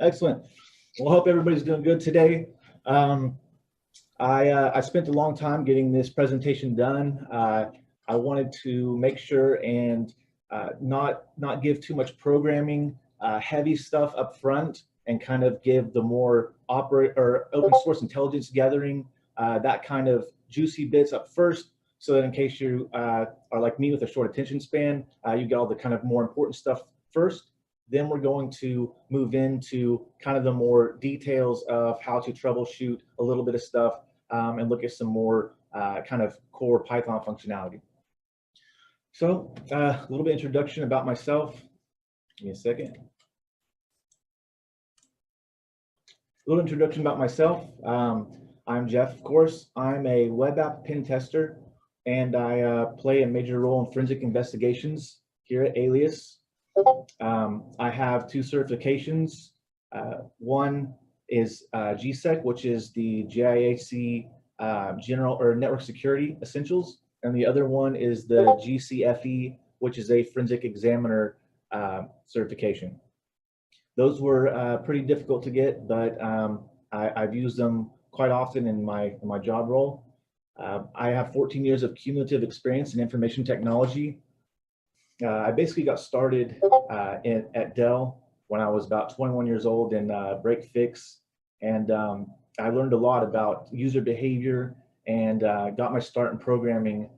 Excellent. Well, I hope everybody's doing good today. I spent a long time getting this presentation done. I wanted to make sure and not give too much programming heavy stuff up front, and kind of give the more open source intelligence gathering, that kind of juicy bits up first, so that in case you are like me with a short attention span, you get all the kind of more important stuff first. Then we're going to move into kind of the more details of how to troubleshoot a little bit of stuff, and look at some more kind of core Python functionality. So a little bit introduction about myself. Give me a second. A little introduction about myself. I'm Jeff, of course. I'm a web app pen tester, and I play a major role in forensic investigations here at Alias. I have 2 certifications. One is GSEC, which is the GIAC General or Network Security Essentials, and the other one is the GCFE, which is a Forensic Examiner certification. Those were pretty difficult to get, but I've used them quite often in my job role. I have 14 years of cumulative experience in information technology. I basically got started at Dell when I was about 21 years old in break fix, and I learned a lot about user behavior, and got my start in programming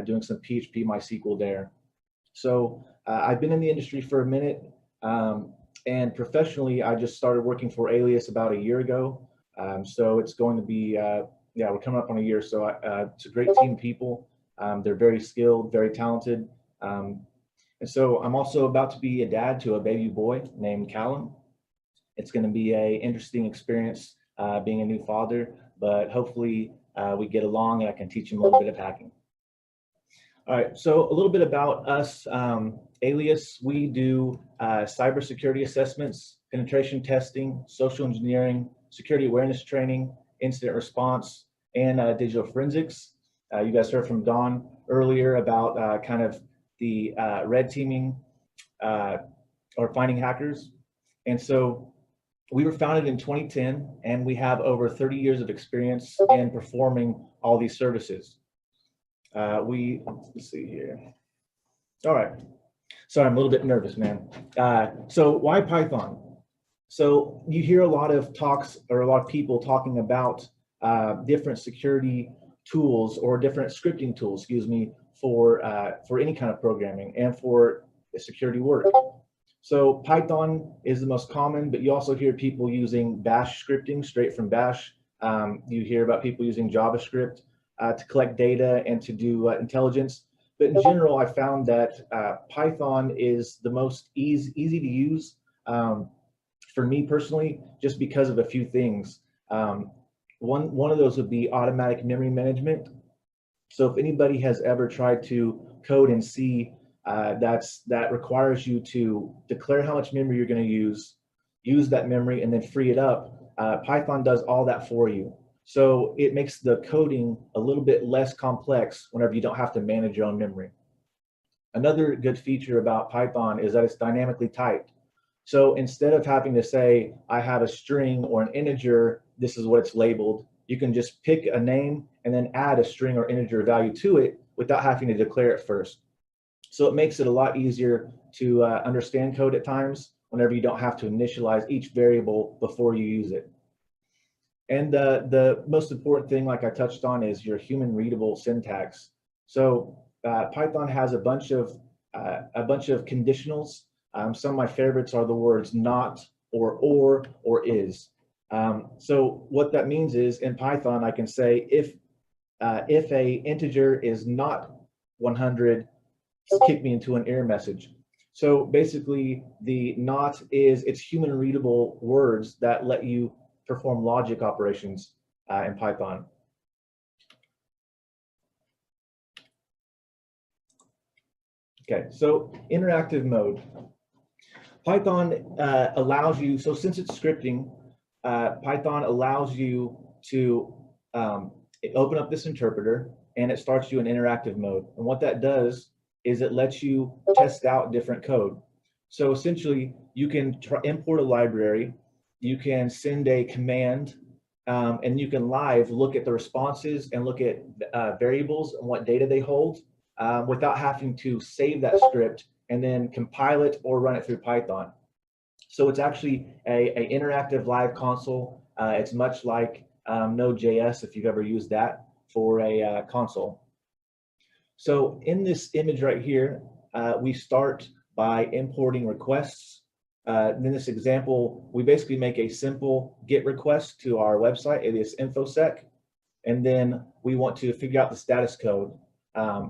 doing some PHP MySQL there. So I've been in the industry for a minute, and professionally I just started working for Alias about a year ago. So it's going to be, yeah, we're coming up on a year. So it's a great team of people. They're very skilled, very talented. And so I'm also about to be a dad to a baby boy named Callum. It's going to be an interesting experience being a new father, but hopefully we get along and I can teach him a little bit of hacking. All right, so a little bit about us. Alias, we do cybersecurity assessments, penetration testing, social engineering, security awareness training, incident response, and digital forensics. You guys heard from Don earlier about kind of the red teaming or finding hackers. And so we were founded in 2010, and we have over 30 years of experience in performing all these services. Let's see here. All right. Sorry, I'm a little bit nervous, man. So why Python? So you hear a lot of talks, or a lot of people talking about different security tools or different scripting tools, excuse me, for any kind of programming and for security work. So Python is the most common, but you also hear people using Bash scripting straight from Bash. You hear about people using JavaScript to collect data and to do intelligence. But in general, I found that Python is the most easy to use for me personally, just because of a few things. One of those would be automatic memory management. So if anybody has ever tried to code in C, that requires you to declare how much memory you're going to use that memory, and then free it up. Python does all that for you. So it makes the coding a little bit less complex whenever you don't have to manage your own memory. Another good feature about Python is that it's dynamically typed. So instead of having to say, I have a string or an integer, this is what it's labeled, you can just pick a name and then add a string or integer value to it without having to declare it first. So it makes it a lot easier to understand code at times whenever you don't have to initialize each variable before you use it. And the most important thing, like I touched on, is your human readable syntax. So Python has a bunch of conditionals. Some of my favorites are the words not, or is. So what that means is, in Python, I can say if a integer is not 100, kick me into an error message. So basically, the not is, it's human readable words that let you perform logic operations in Python. Okay, so interactive mode. Python allows you, so since it's scripting, Python allows you to open up this interpreter, and it starts you in interactive mode. And what that does is it lets you test out different code. So essentially, you can import a library, you can send a command, and you can live look at the responses and look at variables and what data they hold, without having to save that script and then compile it or run it through Python. So it's actually a interactive live console. It's much like Node.js, if you've ever used that for a console. So in this image right here, we start by importing requests. In this example, we basically make a simple GET request to our website, alias infosec, and then we want to figure out the status code.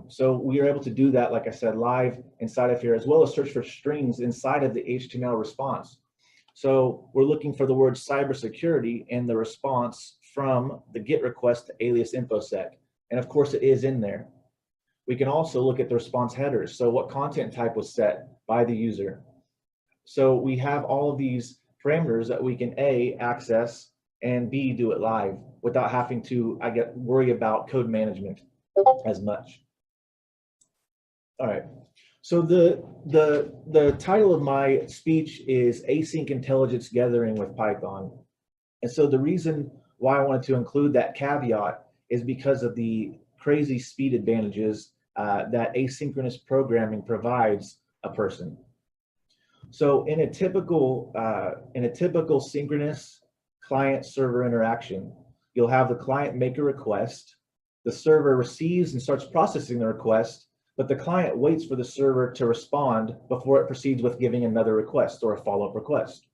So we are able to do that, like I said, live inside of here, as well as search for strings inside of the HTML response. So we're looking for the word cybersecurity in the response from the GET request to alias infosec. And of course, it is in there. We can also look at the response headers. So what content type was set by the user. So we have all of these parameters that we can A, access, and B, do it live without having to, worry about code management as much. All right. So the title of my speech is Async Intelligence Gathering with Python. And so the reason why I wanted to include that caveat is because of the crazy speed advantages that asynchronous programming provides a person. So in a typical synchronous client-server interaction, you'll have the client make a request, the server receives and starts processing the request, but the client waits for the server to respond before it proceeds with giving another request or a follow-up request.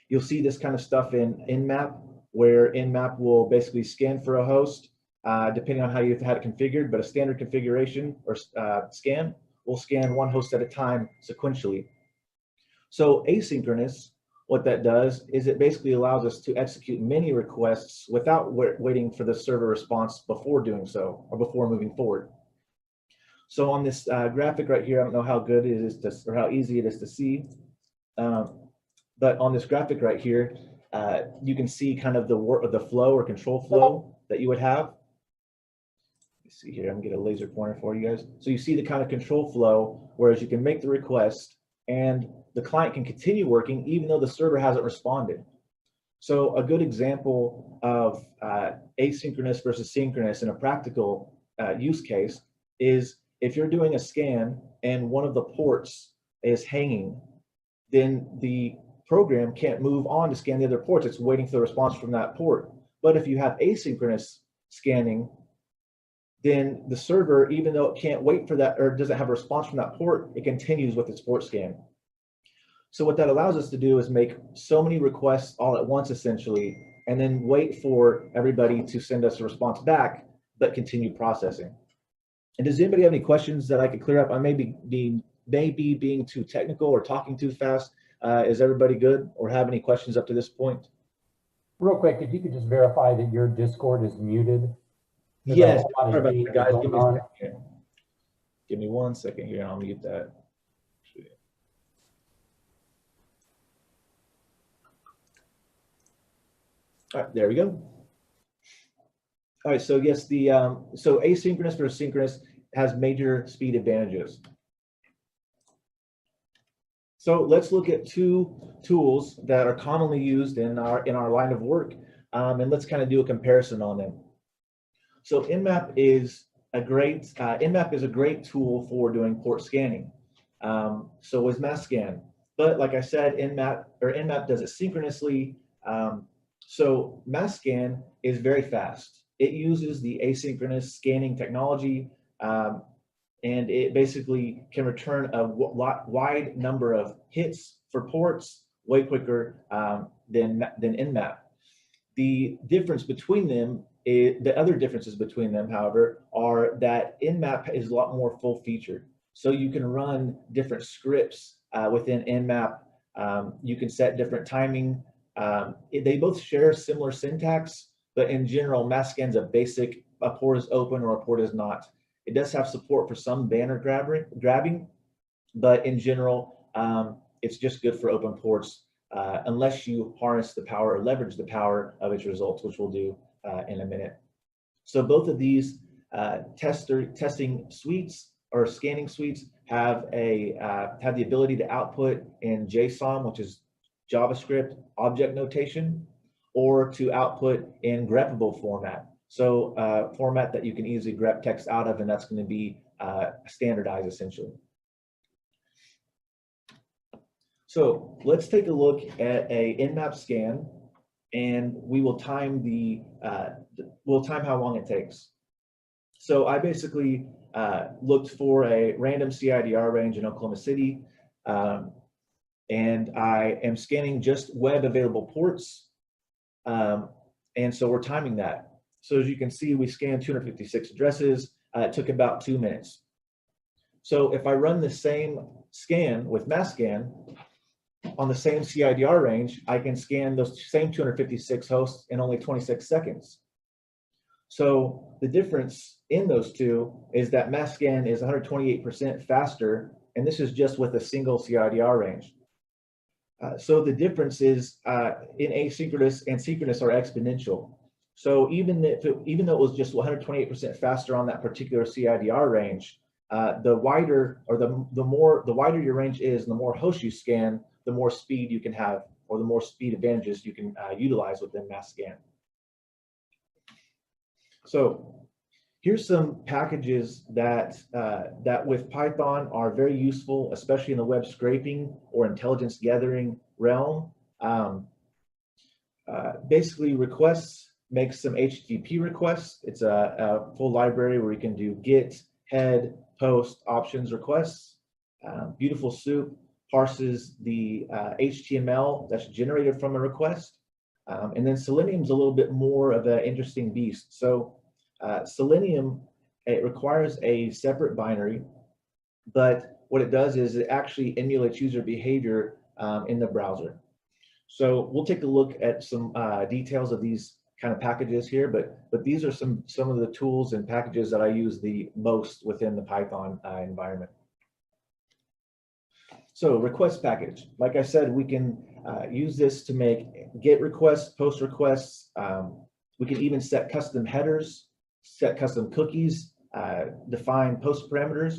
You'll see this kind of stuff in Nmap, where Nmap will basically scan for a host, depending on how you've had it configured, but a standard configuration or scan will scan one host at a time sequentially. So asynchronous, what that does is it basically allows us to execute many requests without waiting for the server response before doing so or before moving forward. So on this graphic right here, I don't know how good it is to, or how easy it is to see, but on this graphic right here, you can see kind of the flow or control flow that you would have. Let's see here, I'm gonna get a laser pointer for you guys. So you see the kind of control flow, whereas you can make the request and the client can continue working even though the server hasn't responded. So a good example of asynchronous versus synchronous in a practical use case is if you're doing a scan and one of the ports is hanging, then the program can't move on to scan the other ports. It's waiting for the response from that port. But if you have asynchronous scanning, then the server, even though it can't wait for that or doesn't have a response from that port, it continues with its port scan. So what that allows us to do is make so many requests all at once, essentially, and then wait for everybody to send us a response back, but continue processing. And does anybody have any questions that I could clear up? I may be being too technical or talking too fast. Is everybody good or have any questions up to this point? Real quick, if you could just verify that your Discord is muted. Yes, sorry about that, guys. Give me a second here. Give me 1 second here, and I'll mute that. All right, there we go. All right, so yes, so asynchronous versus synchronous has major speed advantages. So let's look at two tools that are commonly used in our line of work, and let's kind of do a comparison on them. So Nmap is a great tool for doing port scanning. So is MassScan, but like I said, Nmap does it synchronously. So MassScan is very fast. It uses the asynchronous scanning technology, and it basically can return a wide number of hits for ports way quicker than Nmap. The difference between them the other differences between them, however, are that Nmap is a lot more full-featured. So you can run different scripts within Nmap. You can set different timing. They both share similar syntax, but in general, MassScan's a port is open or a port is not. It does have support for some banner grabbing, but in general, it's just good for open ports unless you harness the power or leverage the power of its results, which we'll do in a minute. So both of these testing suites or scanning suites have the ability to output in JSON, which is JavaScript object notation, or to output in greppable format. So format that you can easily grep text out of, and that's going to be standardized essentially. So let's take a look at a in-map scan, and we will time we'll time how long it takes. So I basically looked for a random CIDR range in Oklahoma City, and I am scanning just web available ports, and so we're timing that. So as you can see, we scanned 256 addresses. It took about 2 minutes. So if I run the same scan with mass scan on the same CIDR range, I can scan those same 256 hosts in only 26 seconds. So the difference in those two is that mass scan is 128% faster, and this is just with a single CIDR range. So the difference is in asynchronous and synchronous are exponential. So even though it was just 128% faster on that particular CIDR range, the wider or the wider your range is, and the more hosts you scan, the more speed you can have, or the more speed advantages you can utilize within mass scan. So here's some packages that with Python are very useful, especially in the web scraping or intelligence gathering realm. Basically, requests makes some HTTP requests. It's a full library where you can do get, head, post, options requests. Beautiful Soup parses the HTML that's generated from a request. And then Selenium's a little bit more of an interesting beast. So Selenium, it requires a separate binary, but what it does is it actually emulates user behavior in the browser. So we'll take a look at some details of these kind of packages here, but these are some of the tools and packages that I use the most within the Python environment. So request package, like I said, we can use this to make GET requests, post requests. We can even set custom headers, set custom cookies, define post parameters,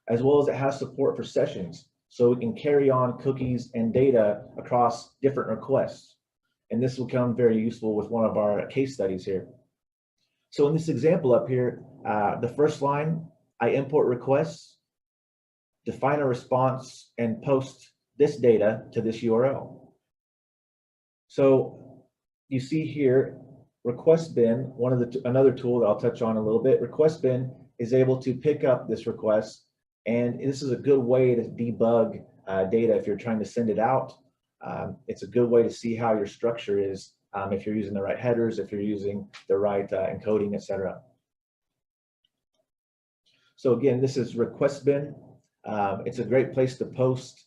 as well as it has support for sessions. So we can carry on cookies and data across different requests. And this will become very useful with one of our case studies here. So in this example up here, the first line, I import requests, define a response, and post this data to this URL. So you see here, request bin, another tool that I'll touch on a little bit. Request bin is able to pick up this request, and this is a good way to debug data if you're trying to send it out. It's a good way to see how your structure is, if you're using the right headers, if you're using the right encoding, etc. So again, this is request bin. It's a great place to post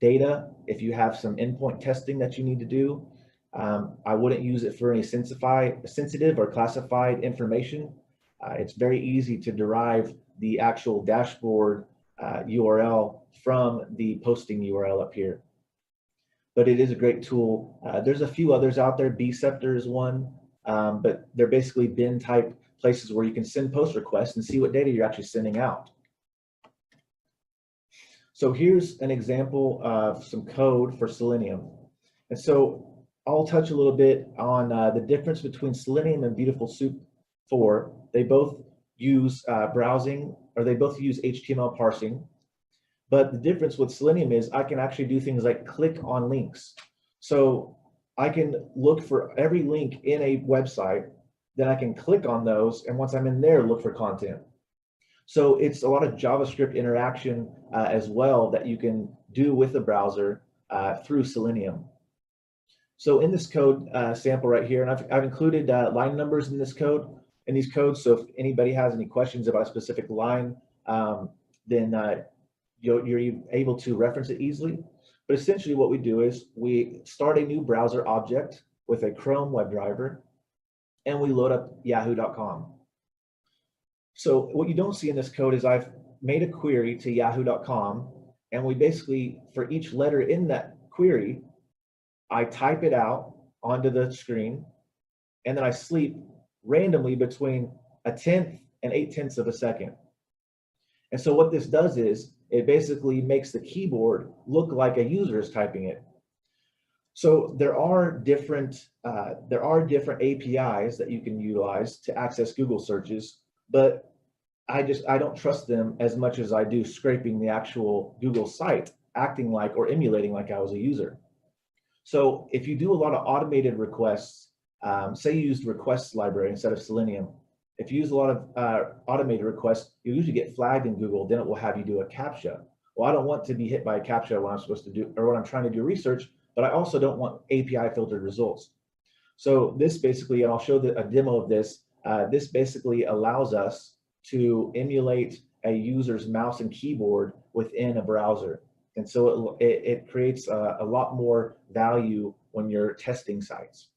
data if you have some endpoint testing that you need to do. I wouldn't use it for any sensitive or classified information. It's very easy to derive the actual dashboard URL from the posting URL up here. But it is a great tool. There's a few others out there. Bceptor is one, but they're basically bin type places where you can send post requests and see what data you're actually sending out. So here's an example of some code for Selenium. And so I'll touch a little bit on the difference between Selenium and Beautiful Soup 4. They both use browsing, or they both use HTML parsing. But the difference with Selenium is I can actually do things like click on links. So I can look for every link in a website, then I can click on those, and once I'm in there, look for content. So it's a lot of JavaScript interaction as well that you can do with the browser through Selenium. So in this code sample right here, and I've included line numbers in this code, in these codes. So if anybody has any questions about a specific line, then you're able to reference it easily. But essentially what we do is we start a new browser object with a Chrome WebDriver, and we load up yahoo.com. So what you don't see in this code is I've made a query to yahoo.com, and we basically, for each letter in that query, I type it out onto the screen, and then I sleep randomly between 1/10 and 8/10 of a second. And so what this does is it basically makes the keyboard look like a user is typing it. So there are different APIs that you can utilize to access Google searches, but I don't trust them as much as I do scraping the actual Google site, acting like or emulating like I was a user. So if you do a lot of automated requests, say you used requests library instead of Selenium, if you use a lot of automated requests, you usually get flagged in Google, then it will have you do a CAPTCHA. Well, I don't want to be hit by a CAPTCHA when I'm supposed to do, or when I'm trying to do research, but I also don't want API filtered results. So this basically, and I'll show a demo of this, this basically allows us to emulate a user's mouse and keyboard within a browser. And so it creates a lot more value when you're testing sites.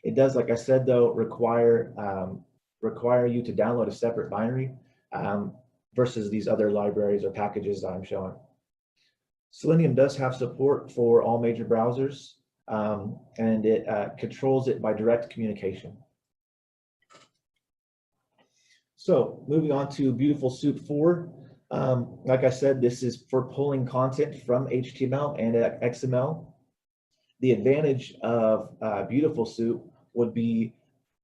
It does, like I said, though, require you to download a separate binary versus these other libraries or packages that I'm showing. Selenium does have support for all major browsers, and it controls it by direct communication. So moving on to Beautiful Soup 4. Like I said, this is for pulling content from HTML and XML. The advantage of Beautiful Soup would be,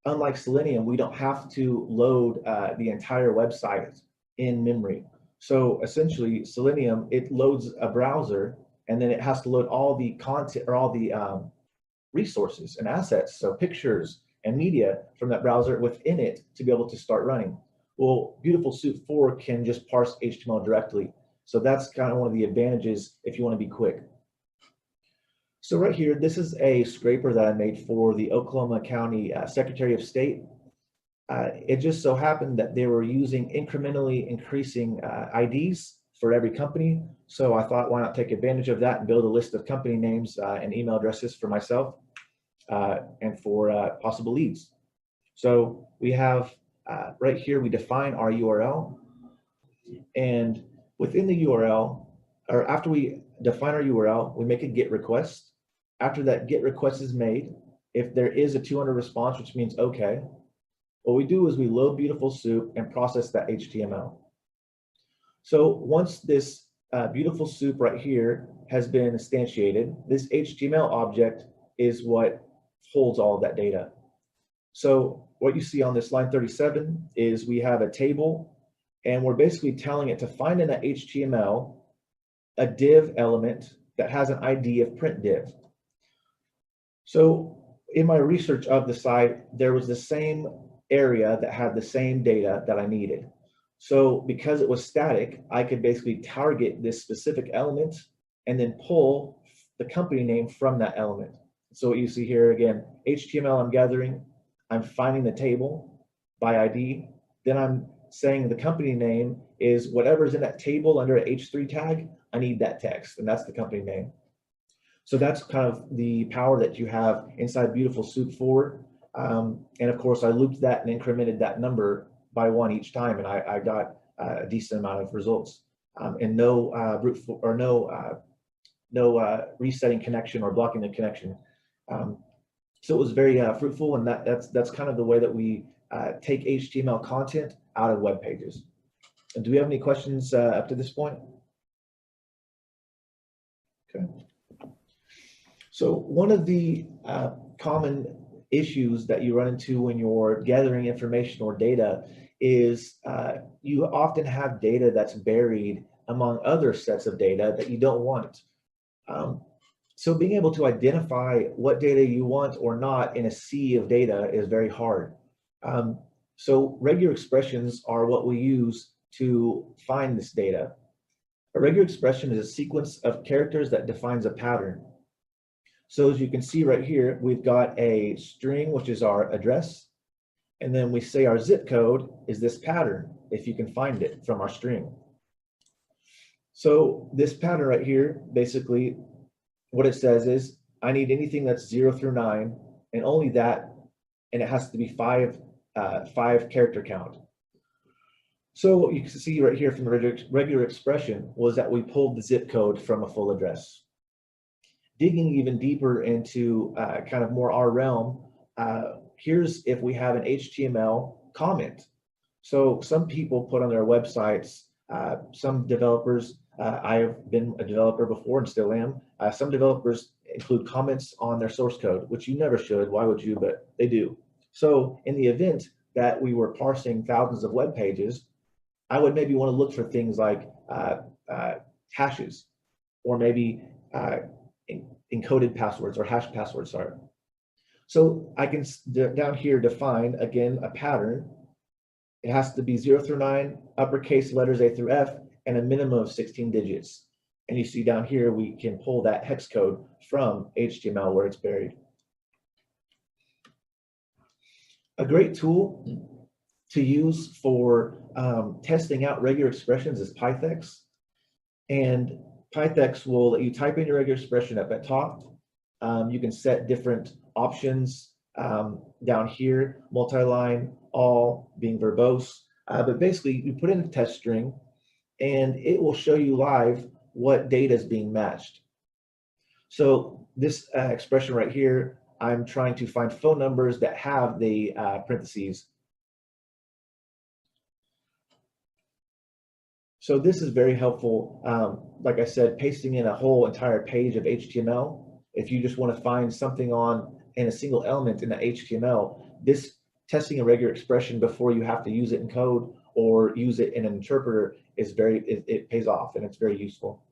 unlike Selenium, we don't have to load the entire website in memory. So essentially, Selenium, it loads a browser, and then it has to load all the content or all the resources and assets, so pictures and media from that browser within it to be able to start running. Well, Beautiful Soup 4 can just parse HTML directly. So that's kind of one of the advantages if you want to be quick. So right here, this is a scraper that I made for the Oklahoma County Secretary of State. It just so happened that they were using incrementally increasing IDs for every company. So I thought, why not take advantage of that and build a list of company names and email addresses for myself and for possible leads. So we have right here, we define our URL. And within the URL, or after we define our URL, we make a GET request. After that GET request is made, if there is a 200 response, which means okay, what we do is we load Beautiful Soup and process that HTML. So once this Beautiful Soup right here has been instantiated, this HTML object is what holds all of that data. So what you see on this line 37 is we have a table, and we're basically telling it to find in that HTML a div element that has an ID of print div. So in my research of the site, there was the same area that had the same data that I needed. So because it was static, I could basically target this specific element and then pull the company name from that element. So what you see here again, HTML I'm gathering, I'm finding the table by ID, then I'm saying the company name is whatever's in that table under an H3 tag, I need that text, and that's the company name. So that's kind of the power that you have inside Beautiful Soup 4. And of course, I looped that and incremented that number by 1 each time, and I got a decent amount of results. And no resetting connection or blocking the connection. So it was very fruitful, and that's kind of the way that we take HTML content out of web pages. And do we have any questions up to this point? Okay. So one of the common issues that you run into when you're gathering information or data is you often have data that's buried among other sets of data that you don't want. So being able to identify what data you want or not in a sea of data is very hard. So regular expressions are what we use to find this data. A regular expression is a sequence of characters that defines a pattern. So as you can see right here, we've got a string, which is our address, and then we say our zip code is this pattern, if you can find it from our string. So this pattern right here, basically what it says is, I need anything that's 0 through 9, and only that, and it has to be five character count. So what you can see right here from the regular expression was that we pulled the zip code from a full address. Digging even deeper into kind of more our realm, here's if we have an HTML comment. So some people put on their websites, some developers, I have been a developer before and still am, some developers include comments on their source code, which you never should. Why would you? But they do. So in the event that we were parsing thousands of web pages, I would maybe want to look for things like hashes, or maybe encoded passwords or hash passwords, sorry. So I can down here define, again, a pattern. It has to be 0 through 9, uppercase letters A through F, and a minimum of 16 digits. And you see down here, we can pull that hex code from HTML where it's buried. A great tool to use for testing out regular expressions is Pythex. And Pythex will let you type in your regular expression up at top. You can set different options down here, multi-line, all being verbose. But basically, you put in a test string, and it will show you live what data is being matched. So this expression right here, I'm trying to find phone numbers that have the parentheses. So this is very helpful. Like I said, pasting in a whole entire page of HTML. If you just want to find something in a single element in the HTML, this testing a regular expression before you have to use it in code or use it in an interpreter is it pays off, and it's very useful.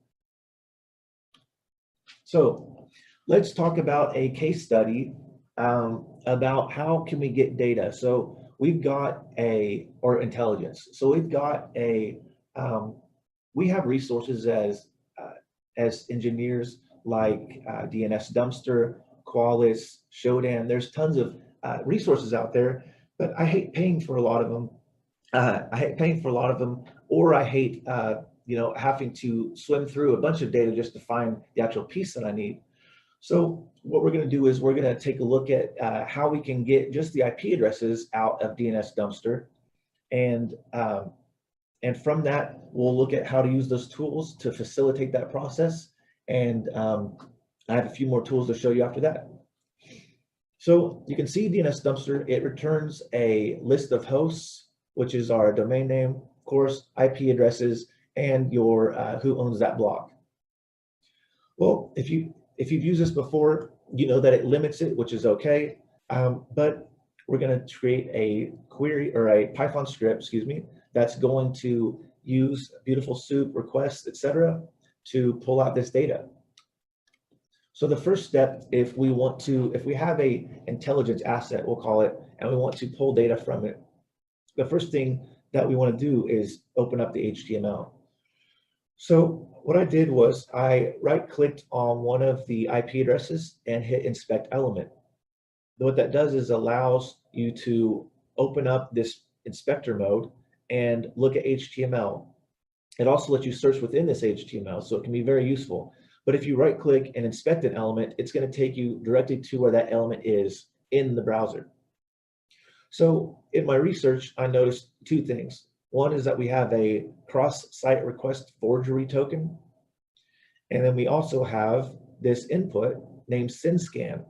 So let's talk about a case study about how can we get data. So we've got or intelligence. So we've got we have resources as engineers like DNS Dumpster, Qualys, Shodan. There's tons of resources out there, but I hate paying for a lot of them. Or I hate having to swim through a bunch of data just to find the actual piece that I need. So what we're going to do is we're going to take a look at how we can get just the IP addresses out of DNS Dumpster, and from that we'll look at how to use those tools to facilitate that process. And I have a few more tools to show you after that. So you can see DNS Dumpster, it returns a list of hosts, which is our domain name, of course, IP addresses, and your who owns that block. Well, if you've used this before, you know that it limits it, which is okay. But we're going to create a query or a Python script, excuse me, that's going to use beautiful soup requests, etc., to pull out this data. So the first step, if we have a intelligence asset, we'll call it, and we want to pull data from it, the first thing that we want to do is open up the HTML. So what I did was I right-clicked on one of the IP addresses and hit inspect element. What that does is allows you to open up this inspector mode and look at HTML. It also lets you search within this HTML, so it can be very useful. But if you right-click and inspect an element, it's going to take you directly to where that element is in the browser. So in my research, I noticed two things. One is that we have a cross-site request forgery token. And then we also have this input named SynScan.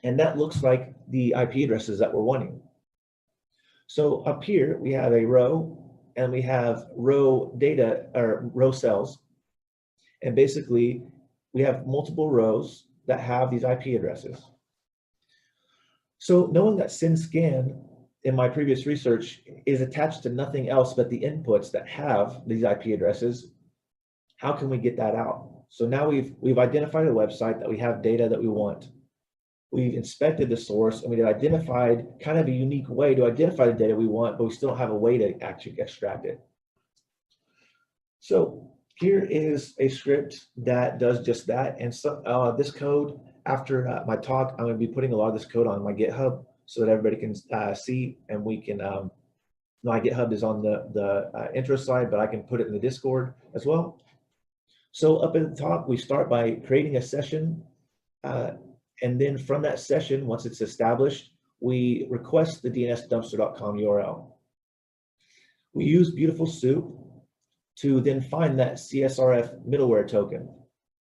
And that looks like the IP addresses that we're wanting. So up here, we have a row, and we have row data, or row cells. And basically, we have multiple rows that have these IP addresses. So knowing that SynScan in my previous research is attached to nothing else but the inputs that have these IP addresses, how can we get that out? So now we've identified a website that we have data that we want. We've inspected the source, and we've identified kind of a unique way to identify the data we want, but we still don't have a way to actually extract it. So here is a script that does just that. And so this code, after my talk, I'm going to be putting a lot of this code on my GitHub so that everybody can see, and we can, my GitHub is on the intro slide, but I can put it in the Discord as well. So up at the top, we start by creating a session. And then from that session, once it's established, we request the dnsdumpster.com URL. We use Beautiful Soup to then find that CSRF middleware token.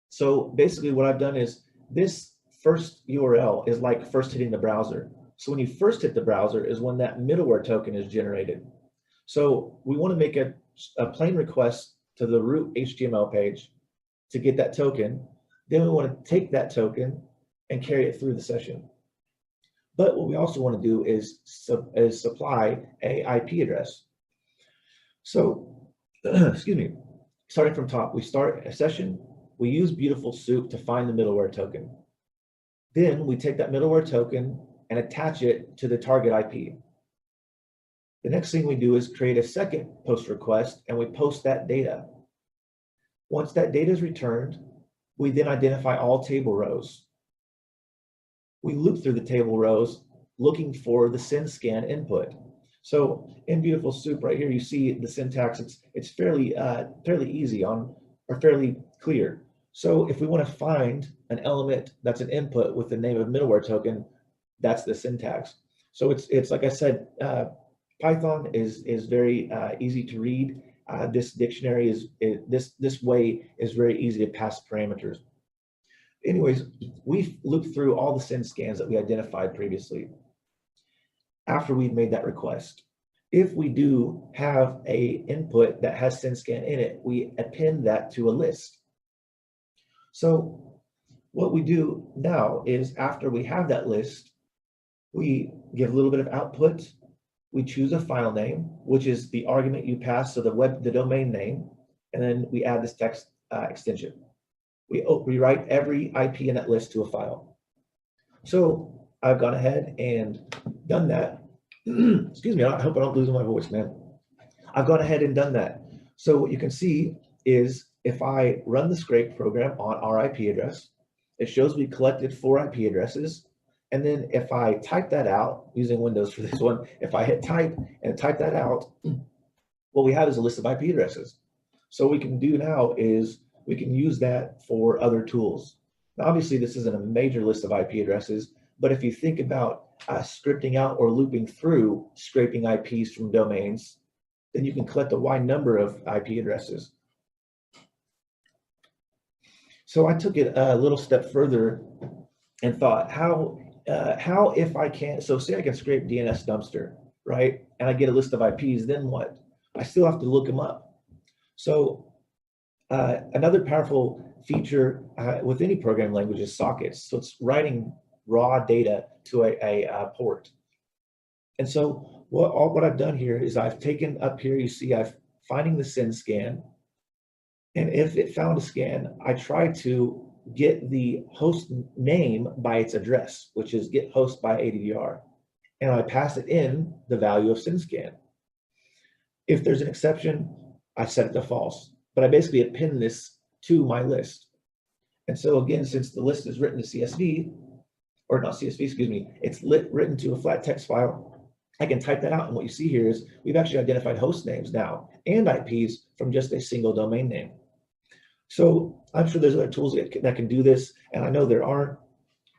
So basically what I've done is this first URL is like first hitting the browser. So when you first hit the browser is when that middleware token is generated. So we want to make a plain request to the root HTML page to get that token. Then we want to take that token and carry it through the session. But what we also want to do is supply a IP address. So, excuse me, starting from top, we start a session, we use Beautiful Soup to find the middleware token. Then we take that middleware token and attach it to the target IP. The next thing we do is create a second post request and we post that data. Once that data is returned, we then identify all table rows. We loop through the table rows looking for the send scan input. So in Beautiful Soup right here, you see the syntax, it's fairly easy or fairly clear. So if we want to find an element that's an input with the name of middleware token, that's the syntax. So it's like I said, Python is very easy to read. This dictionary this way is very easy to pass parameters. Anyways, we've looked through all the send scans that we identified previously after we've made that request. If we do have a input that has send scan in it, we append that to a list. So what we do now is after we have that list, we give a little bit of output. We choose a file name, which is the argument you pass, so the domain name, and then we add this text extension. We write every IP in that list to a file. So I've gone ahead and done that. Excuse me, I hope I don't lose my voice, man. I've gone ahead and done that. So what you can see is if I run the scrape program on our IP address, it shows we collected 4 IP addresses. And then if I type that out, using Windows for this one, if I hit type and type that out, what we have is a list of IP addresses. So what we can do now is we can use that for other tools. Now, obviously, this isn't a major list of IP addresses, but if you think about scripting out or looping through scraping IPs from domains, then you can collect a wide number of IP addresses. So I took it a little step further and thought, how if I can, so say I can scrape DNS dumpster, right? And I get a list of IPs, then what? I still have to look them up. So another powerful feature with any programming language is sockets. So it's writing raw data to a port. And so what I've done here is I've taken up here, you see I've finding the send scan. And if it found a scan, I try to get the host name by its address, which is get host by ADDR. And I pass it in the value of send scan. If there's an exception, I set it to false. But I basically append this to my list. And so again, since the list is written to CSV, or not CSV, excuse me, it's written to a flat text file, I can type that out. And what you see here is we've actually identified host names now and IPs from just a single domain name. So I'm sure there's other tools that can do this, and I know there are,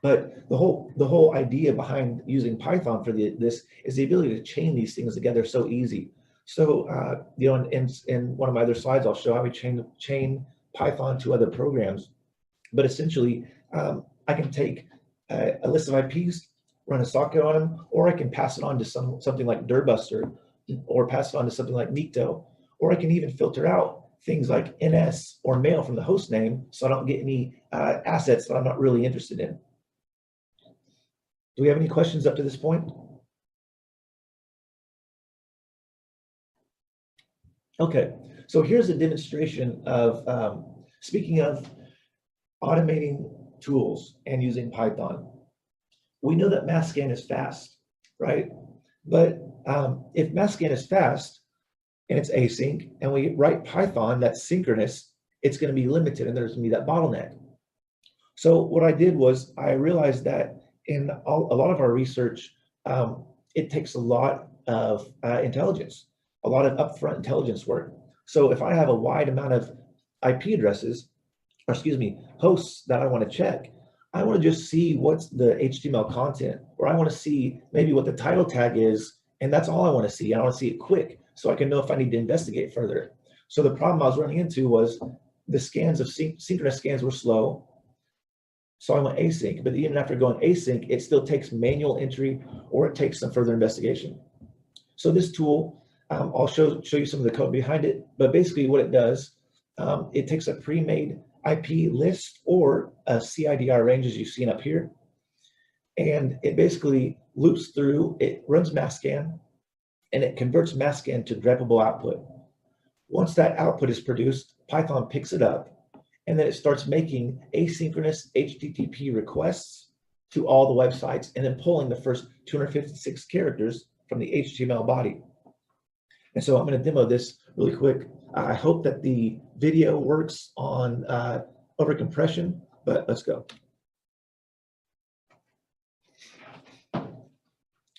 but the whole idea behind using Python for this is the ability to chain these things together so easy. So you know, in one of my other slides, I'll show how we chain Python to other programs. But essentially, I can take a list of IPs, run a socket on them, or I can pass it on to something like Dirbuster, or pass it on to something like Nikto, or I can even filter out things like NS or mail from the host name, so I don't get any assets that I'm not really interested in. Do we have any questions up to this point? Okay, so here's a demonstration of, speaking of automating tools and using Python. We know that mass-scan is fast, right? But if mass-scan is fast and it's async, and we write Python that's synchronous, it's going to be limited and there's going to be that bottleneck. So what I did was I realized that in a lot of our research, it takes a lot of intelligence, a lot of upfront intelligence work. So if I have a wide amount of IP addresses, or excuse me, hosts that I want to check, I want to just see what's the HTML content, or I want to see maybe what the title tag is, and that's all I want to see. I want to see it quick so I can know if I need to investigate further. So the problem I was running into was the scans of synchronous scans were slow. So I went async, but even after going async, it still takes manual entry or it takes some further investigation. So this tool, I'll show you some of the code behind it, but basically what it does, it takes a pre-made IP list or a CIDR range as you've seen up here. And it basically loops through, it runs mass scan, and it converts mass scan to greppable output. Once that output is produced, Python picks it up, and then it starts making asynchronous HTTP requests to all the websites, and then pulling the first 256 characters from the HTML body. And so I'm going to demo this really quick. I hope that the video works on over compression, but let's go.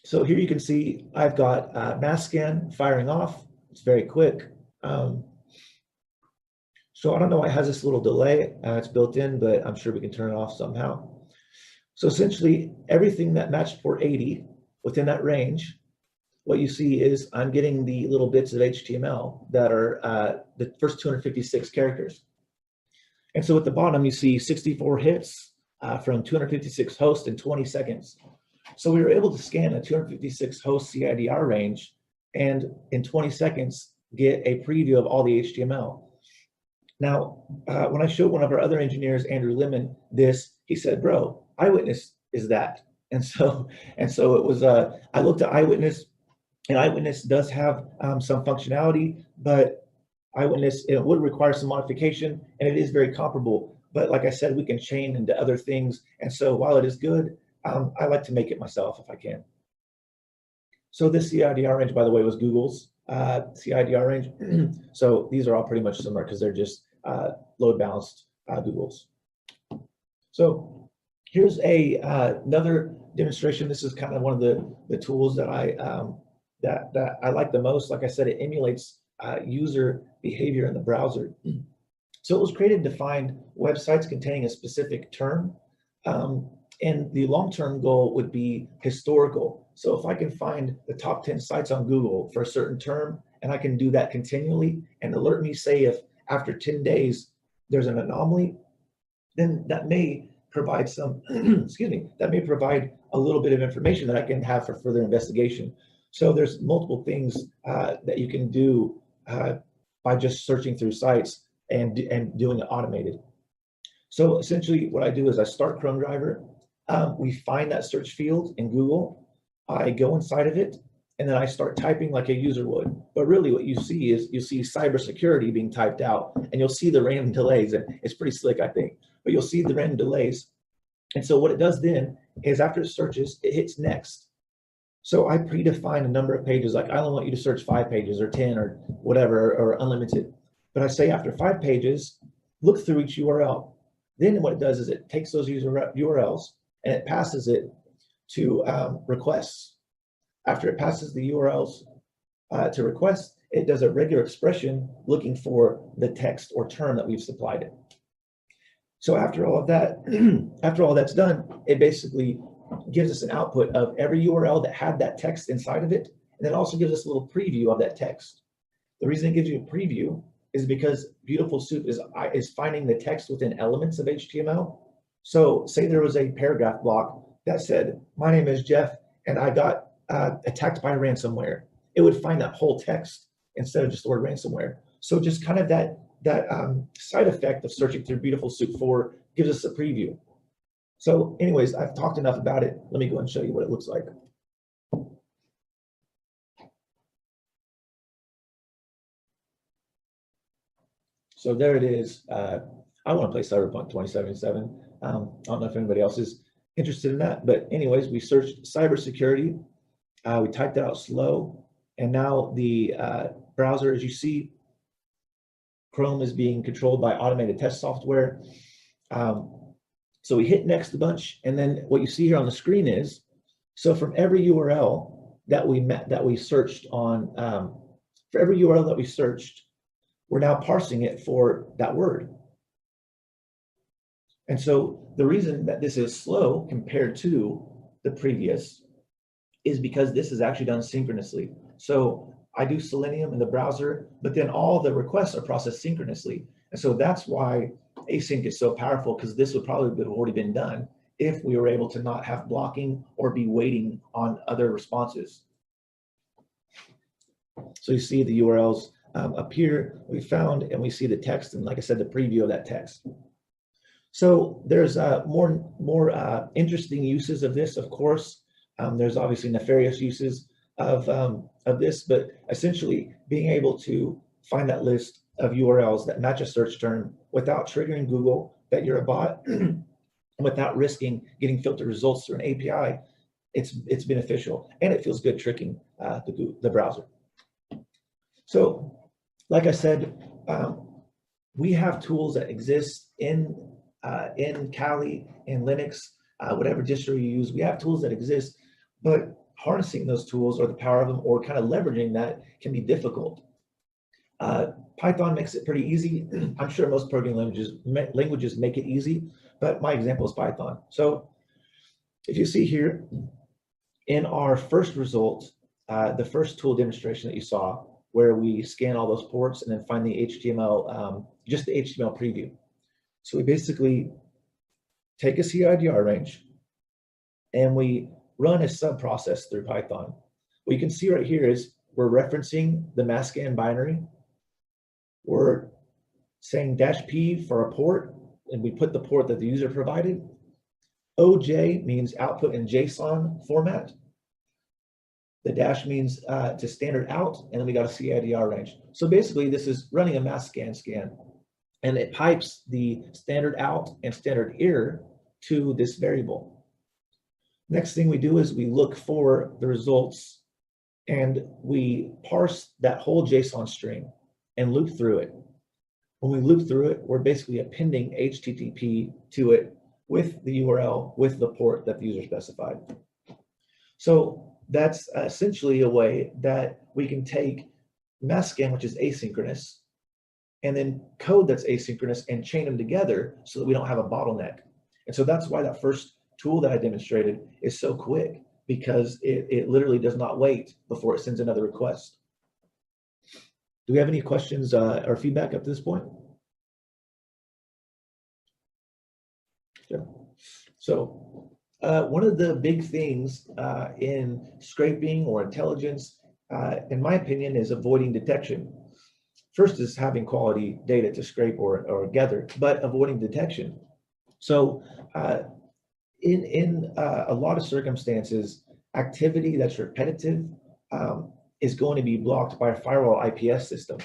So here you can see I've got mass scan firing off. It's very quick. So I don't know why it has this little delay. It's built in, but I'm sure we can turn it off somehow. So essentially, everything that matched port 80 within that range, what you see is I'm getting the little bits of HTML that are the first 256 characters. And so at the bottom, you see 64 hits from 256 hosts in 20 seconds. So we were able to scan a 256 host CIDR range and in 20 seconds get a preview of all the HTML. Now, when I showed one of our other engineers, Andrew Lemon, this, he said, "Bro, Eyewitness is that." And so it was, I looked at Eyewitness, and Eyewitness does have some functionality, but Eyewitness, it would require some modification, and it is very comparable. But like I said, we can chain into other things. And so while it is good, I like to make it myself if I can. So this CIDR range, by the way, was Google's CIDR range. So these are all pretty much similar because they're just load balanced Google's. So here's another demonstration. This is kind of one of the tools that I like the most. Like I said, it emulates user behavior in the browser. So it was created to find websites containing a specific term. And the long-term goal would be historical. So if I can find the top 10 sites on Google for a certain term, and I can do that continually and alert me, say if after 10 days there's an anomaly, then that may provide some, excuse me, that may provide a little bit of information that I can have for further investigation. So there's multiple things that you can do by just searching through sites and doing it automated. So essentially what I do is I start Chrome Driver. We find that search field in Google. I go inside of it, and then I start typing like a user would. But really what you see is you see cybersecurity being typed out, and you'll see the random delays. And it's pretty slick, I think, but you'll see the random delays. And so what it does then is after it searches, it hits next. So I predefine a number of pages, like I only want you to search 5 pages or 10 or whatever, or unlimited. But I say after 5 pages, look through each URL. Then what it does is it takes those URLs and it passes it to requests. After it passes the URLs to requests, it does a regular expression looking for the text or term that we've supplied it. So after all of that, after all that's done, it basically gives us an output of every URL that had that text inside of it, and then also gives us a little preview of that text. The reason it gives you a preview is because Beautiful Soup is finding the text within elements of HTML. So say there was a paragraph block that said, "My name is Jeff, and I got attacked by ransomware." It would find that whole text instead of just the word ransomware. So just kind of that side effect of searching through Beautiful Soup 4 gives us a preview. So anyways, I've talked enough about it. Let me go and show you what it looks like. So there it is. I want to play Cyberpunk 2077. I don't know if anybody else is interested in that, but anyways, we searched cybersecurity. We typed it out slow, and now the browser, as you see, Chrome is being controlled by automated test software. So we hit next a bunch, and then what you see here on the screen is, so from every URL that we searched on, for every URL that we searched, we're now parsing it for that word. And so the reason that this is slow compared to the previous is because this is actually done synchronously. So I do Selenium in the browser, but then all the requests are processed synchronously. And so that's why async is so powerful, because this would probably have already been done if we were able to not have blocking or be waiting on other responses. So you see the URLs up here we found, and we see the text, and like I said, the preview of that text. So there's more interesting uses of this, of course. There's obviously nefarious uses of this, but essentially being able to find that list of URLs that match a search term without triggering Google that you're a bot, and without risking getting filtered results through an API, it's beneficial, and it feels good tricking the browser. So, like I said, we have tools that exist in Kali, in Linux, whatever distro you use. We have tools that exist, but harnessing those tools or the power of them or kind of leveraging that can be difficult. Python makes it pretty easy. I'm sure most programming languages make it easy, but my example is Python. So if you see here in our first result, the first tool demonstration that you saw, where we scan all those ports and then find the HTML, just the HTML preview. So we basically take a CIDR range and we run a sub-process through Python. What you can see right here is we're referencing the mass-scan binary. We're saying -p for a port, and we put the port that the user provided. OJ means output in JSON format. The dash means to standard out, and then we got a CIDR range. So basically, this is running a mass scan, and it pipes the standard out and standard error to this variable. Next thing we do is we look for the results, and we parse that whole JSON string and loop through it. When we loop through it, we're basically appending HTTP to it with the URL, with the port that the user specified. So that's essentially a way that we can take mass scan, which is asynchronous, and then code that's asynchronous and chain them together so that we don't have a bottleneck. And so that's why that first tool that I demonstrated is so quick, because it literally does not wait before it sends another request. Do we have any questions or feedback up to this point? Sure. So one of the big things in scraping or intelligence, in my opinion, is avoiding detection. First is having quality data to scrape or gather, but avoiding detection. So in a lot of circumstances, activity that's repetitive is going to be blocked by a firewall IPS system.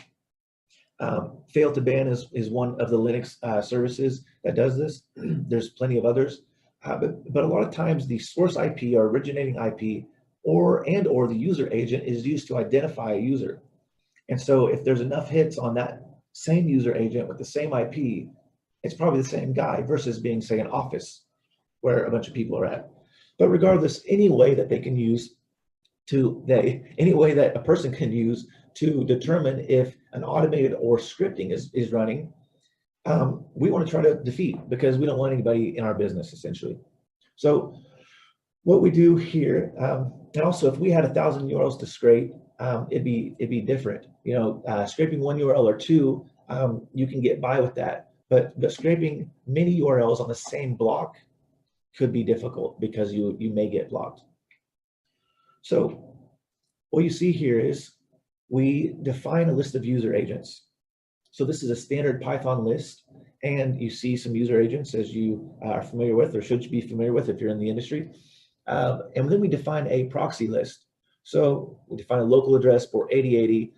Fail to ban is one of the Linux services that does this. There's plenty of others, but a lot of times the source IP or originating IP or the user agent is used to identify a user. And so if there's enough hits on that same user agent with the same IP, it's probably the same guy versus being, say, an office where a bunch of people are at. But regardless, any way that they can use any way that a person can use to determine if an automated or scripting is running, we want to try to defeat, because we don't want anybody in our business, essentially. So what we do here, and also if we had 1,000 URLs to scrape, it'd be different. You know, scraping one URL or two, you can get by with that. But scraping many URLs on the same block could be difficult, because you may get blocked. So what you see here is we define a list of user agents. So this is a standard Python list, and you see some user agents, as you are familiar with, or should be familiar with if you're in the industry. And then we define a proxy list. So we define a local address port 8080.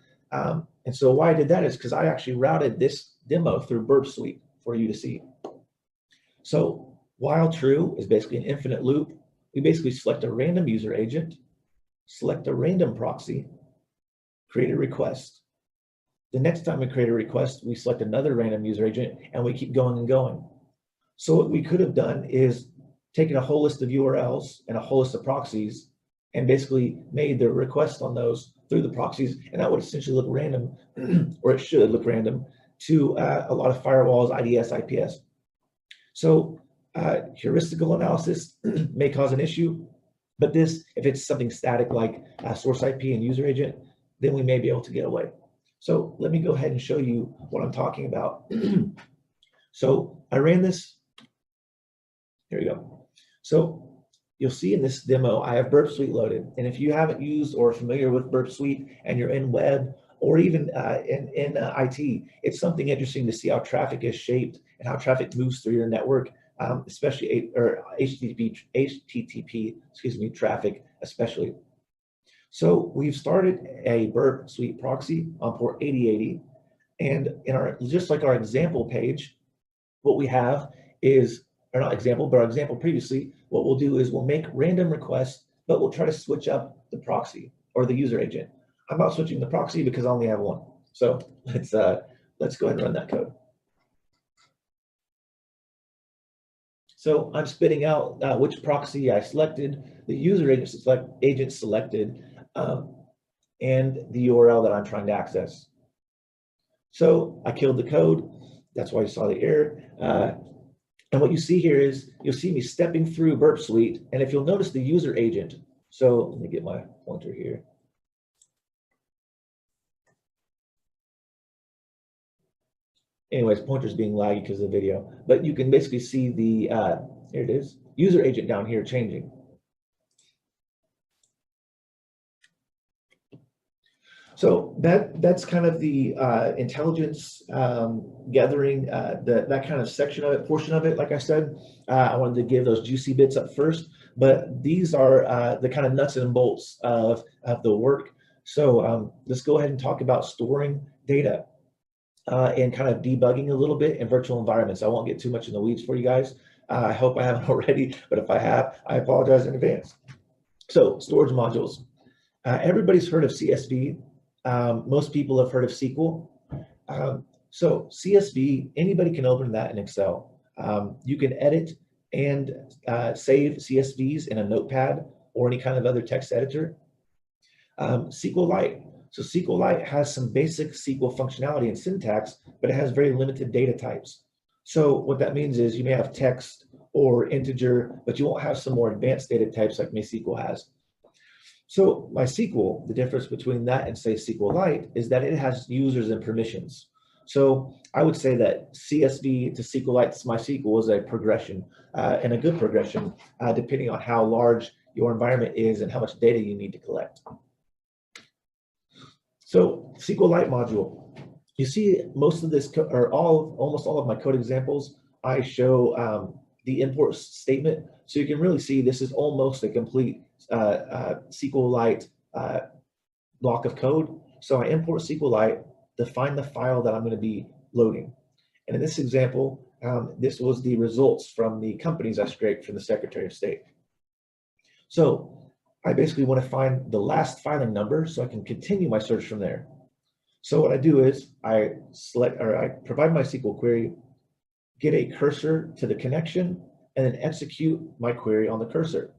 And so why I did that is because I actually routed this demo through Burp Suite for you to see. So while true is basically an infinite loop, we basically select a random user agent, select a random proxy, create a request. The next time we create a request, we select another random user agent, and we keep going and going. So what we could have done is taken a whole list of URLs and a whole list of proxies and basically made the request on those through the proxies, and that would essentially look random, or it should look random, to a lot of firewalls, IDS, IPS. So heuristical analysis may cause an issue, but this, if it's something static like source IP and user agent, then we may be able to get away. So let me go ahead and show you what I'm talking about. So I ran this. Here we go. So you'll see in this demo, I have Burp Suite loaded. And if you haven't used or are familiar with Burp Suite and you're in web or even in IT, it's something interesting to see how traffic is shaped and how traffic moves through your network, especially HTTP, excuse me, traffic especially. So we've started a Burp Suite proxy on port 8080, and in our, just like our example page, what we have is, or not example, but our example previously, what we'll do is we'll make random requests, but we'll try to switch up the proxy or the user agent. I'm not switching the proxy because I only have one. So let's go ahead and run that code. So I'm spitting out which proxy I selected, the user agent selected, and the URL that I'm trying to access. So I killed the code. That's why you saw the error. And what you see here is you'll see me stepping through Burp Suite. And if you'll notice the user agent, so let me get my pointer here. Anyways, pointer's being laggy because of the video, but you can basically see the, here it is, user agent down here changing. So that's kind of the intelligence gathering, that kind of section of it, portion of it. Like I said, I wanted to give those juicy bits up first, but these are the kind of nuts and bolts of the work. So let's go ahead and talk about storing data and kind of debugging a little bit in virtual environments. I won't get too much in the weeds for you guys. I hope I haven't already, but if I have, I apologize in advance. So storage modules. Everybody's heard of CSV. Most people have heard of SQL. So CSV, anybody can open that in Excel. You can edit and save CSVs in a notepad or any kind of other text editor. SQLite. So SQLite has some basic SQL functionality and syntax, but it has very limited data types. So what that means is you may have text or integer, but you won't have some more advanced data types like MySQL has. So MySQL, the difference between that and say SQLite is that it has users and permissions. So I would say that CSV to SQLite to MySQL is a progression and a good progression depending on how large your environment is and how much data you need to collect. So SQLite module, you see most of this, or almost all of my code examples, I show the import statement. So you can really see this is almost a complete SQLite block of code. So I import SQLite, define the file that I'm going to be loading. And in this example, this was the results from the companies I scraped from the Secretary of State. So I basically want to find the last filing number so I can continue my search from there. So what I do is I provide my SQL query, get a cursor to the connection, and then execute my query on the cursor.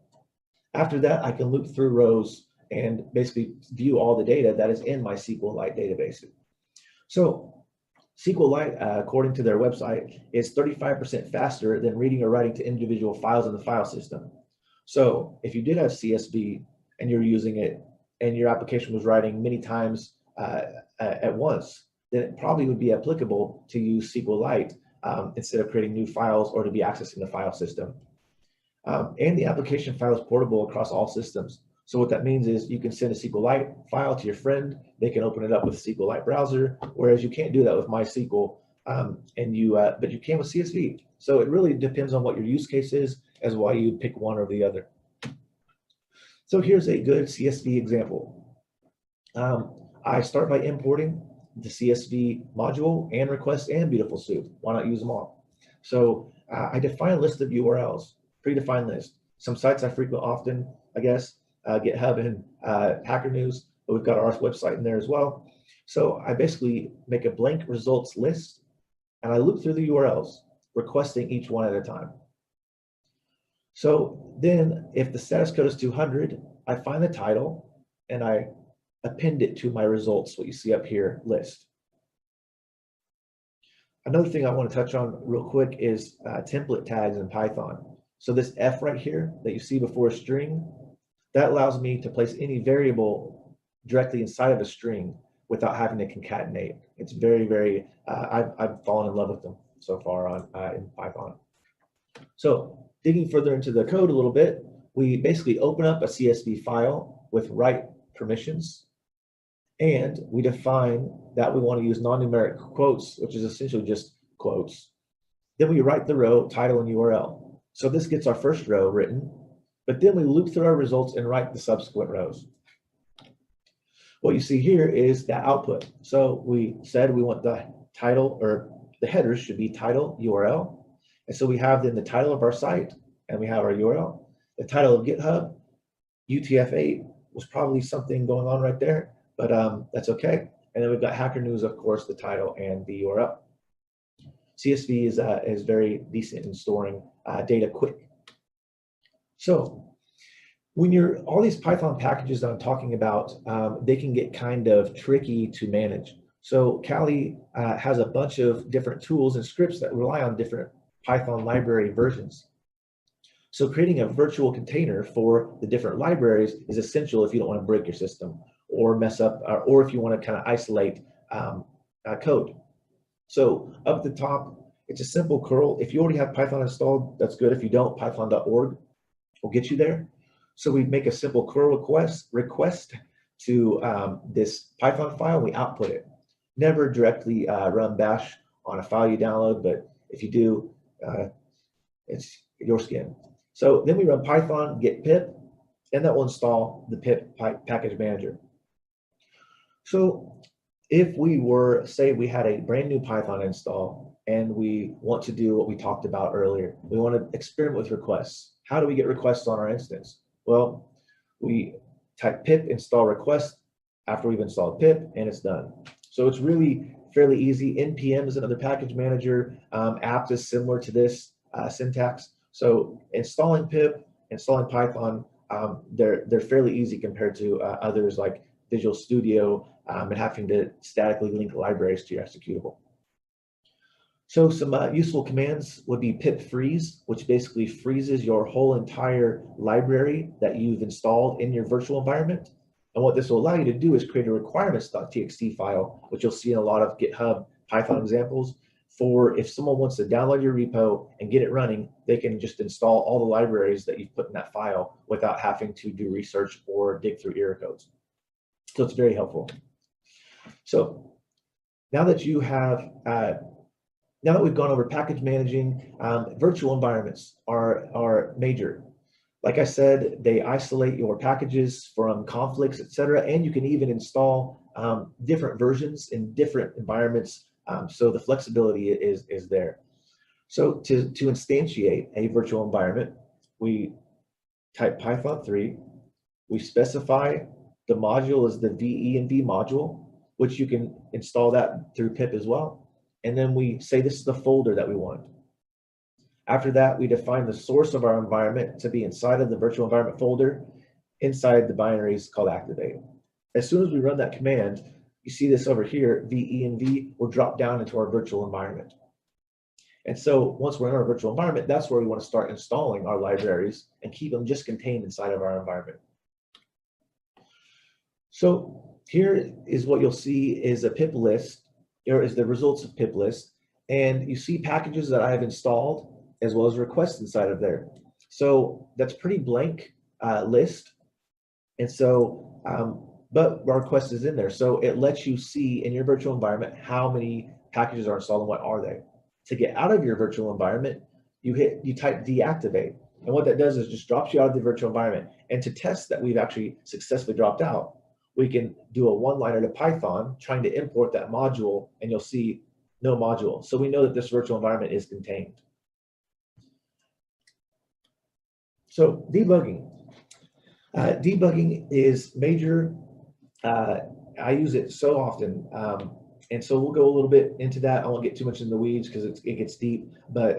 After that, I can loop through rows and basically view all the data that is in my SQLite database. So SQLite, according to their website, is 35% faster than reading or writing to individual files in the file system. So if you did have CSV and you're using it and your application was writing many times at once, then it probably would be applicable to use SQLite instead of creating new files or to be accessing the file system. And the application file is portable across all systems. So what that means is you can send a SQLite file to your friend, they can open it up with a SQLite browser, whereas you can't do that with MySQL, but you can with CSV. So it really depends on what your use case is as why you pick one or the other. So here's a good CSV example. I start by importing the CSV module and request and beautiful soup. Why not use them all? So I define a list of URLs, predefined list. Some sites I frequent often, I guess, GitHub and Hacker News, but we've got our website in there as well. So I basically make a blank results list and I loop through the URLs, requesting each one at a time. So then if the status code is 200, I find the title and I append it to my results, what you see up here, list. Another thing I want to touch on real quick is template tags in Python. So this F right here that you see before a string, that allows me to place any variable directly inside of a string without having to concatenate. It's very, very, I've fallen in love with them so far on in Python. So digging further into the code a little bit, we basically open up a CSV file with write permissions. And we define that we want to use non-numeric quotes, which is essentially just quotes. Then we write the row, title, and URL. So this gets our first row written, but then we loop through our results and write the subsequent rows. What you see here is the output. So we said we want the title, or the headers should be title, URL. And so we have then the title of our site, and we have our URL. The title of GitHub, UTF-8 was probably something going on right there, but that's okay. And then we've got Hacker News, of course, the title and the URL. CSV is very decent in storing data quick. So when all these Python packages that I'm talking about, they can get kind of tricky to manage. So Kali has a bunch of different tools and scripts that rely on different Python library versions. So creating a virtual container for the different libraries is essential if you don't want to break your system or mess up, or if you want to kind of isolate code. So up at the top, it's a simple curl. If you already have Python installed, that's good. If you don't, python.org will get you there. So we make a simple curl request to this Python file, we output it. Never directly run bash on a file you download, but if you do, it's your skin. So then we run Python get pip, and that will install the pip package manager. So if we were, say we had a brand new Python install and we want to do what we talked about earlier, we want to experiment with requests. How do we get requests on our instance? Well, we type pip install request after we've installed pip, and it's done. So it's really fairly easy. npm is another package manager. Apt is similar to this syntax. So installing pip, installing Python, they're fairly easy compared to others like Visual Studio and having to statically link libraries to your executable. So some useful commands would be pip freeze, which basically freezes your whole entire library that you've installed in your virtual environment. And what this will allow you to do is create a requirements.txt file, which you'll see in a lot of GitHub Python examples, for if someone wants to download your repo and get it running, they can just install all the libraries that you've put in that file without having to do research or dig through error codes. So it's very helpful. So now that you have, now that we've gone over package managing, virtual environments are major. Like I said, they isolate your packages from conflicts, etc., and you can even install different versions in different environments. So the flexibility is there. So to instantiate a virtual environment, we type Python 3. We specify the module as the venv module, which you can install that through pip as well. And then we say this is the folder that we want. After that, we define the source of our environment to be inside of the virtual environment folder, inside the binaries called activate. As soon as we run that command, you see this over here, venv will drop down into our virtual environment. And so once we're in our virtual environment, that's where we want to start installing our libraries and keep them just contained inside of our environment. So here is what you'll see is a pip list, or is the results of pip list. And you see packages that I have installed as well as requests inside of there. So that's pretty blank list. And so, but our request is in there. So it lets you see in your virtual environment how many packages are installed and what are they. To get out of your virtual environment, you type deactivate. And what that does is just drops you out of the virtual environment. And to test that we've actually successfully dropped out, we can do a one-liner to Python trying to import that module, and you'll see no module. So we know that this virtual environment is contained. So debugging. Debugging is major. I use it so often. And so we'll go a little bit into that. I won't get too much in the weeds because it gets deep, but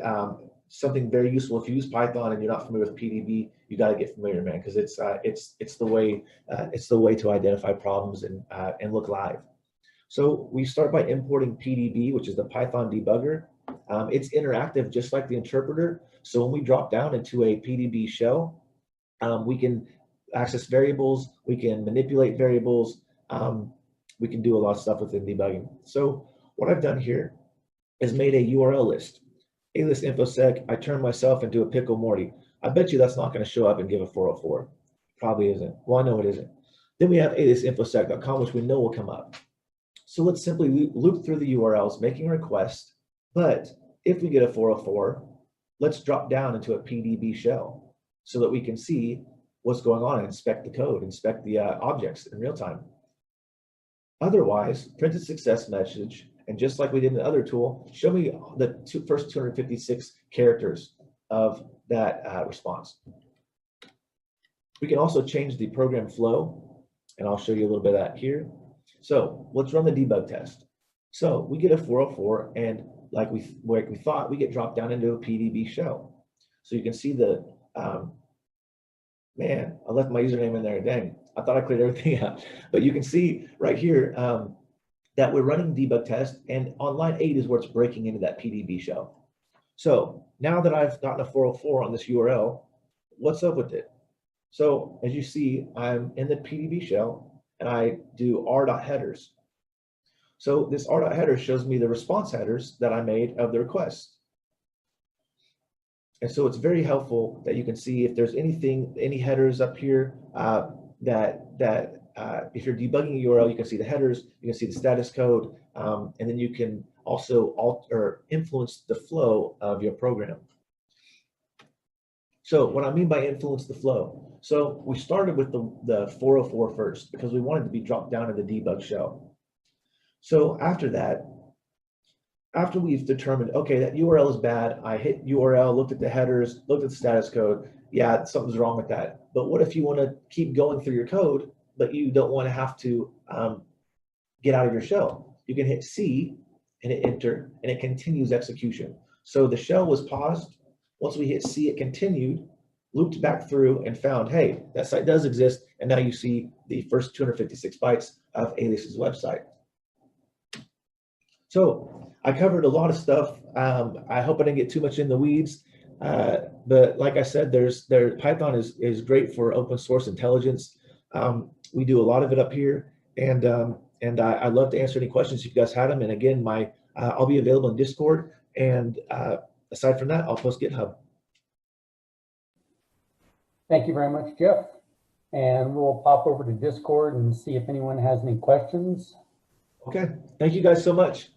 something very useful. If you use Python and you're not familiar with PDB, you got to get familiar, man, because it's the way to identify problems and look live. So we start by importing PDB, which is the Python debugger. It's interactive, just like the interpreter. So when we drop down into a PDB shell, we can access variables, we can manipulate variables, we can do a lot of stuff within debugging. So what I've done here is made a URL list. A-list infosec, I turn myself into a pickle Morty. I bet you that's not going to show up and give a 404. Probably isn't. Well, I know it isn't. Then we have aliasinfostack.com, which we know will come up. So let's simply loop through the URLs, making requests. But if we get a 404, let's drop down into a PDB shell so that we can see what's going on and inspect the code, inspect the objects in real time. Otherwise, print a success message, and just like we did in the other tool, show me the first 256 characters of that response. We can also change the program flow, and I'll show you a little bit of that here. So let's run the debug test. So we get a 404, and like we thought, we get dropped down into a PDB shell. So you can see the, man, I left my username in there, dang. I thought I cleared everything out. But you can see right here that we're running debug test, and on line 8 is where it's breaking into that PDB shell. So now that I've gotten a 404 on this URL, what's up with it? So as you see, I'm in the PDB shell, and I do r.headers. So this r.header shows me the response headers that I made of the request. And so it's very helpful that you can see if there's any headers up here if you're debugging a URL, you can see the headers, you can see the status code, and then you can also alter, influence the flow of your program. So what I mean by influence the flow, so we started with the 404 first because we wanted to be dropped down in the debug shell. So after that, after we've determined, okay, that URL is bad, I hit URL, looked at the headers, looked at the status code, yeah, something's wrong with that. But what if you want to keep going through your code, but you don't want to have to get out of your shell? You can hit C and hit enter, and it continues execution. So the shell was paused. Once we hit C, it continued, looped back through, and found, hey, that site does exist, and now you see the first 256 bytes of Alias's website. So I covered a lot of stuff. I hope I didn't get too much in the weeds, but like I said, Python is great for open source intelligence. We do a lot of it up here, and I'd love to answer any questions if you guys had them. And again, I'll be available in Discord, and aside from that, I'll post GitHub. Thank you very much, Jeff. And we'll pop over to Discord and see if anyone has any questions. Okay, thank you guys so much.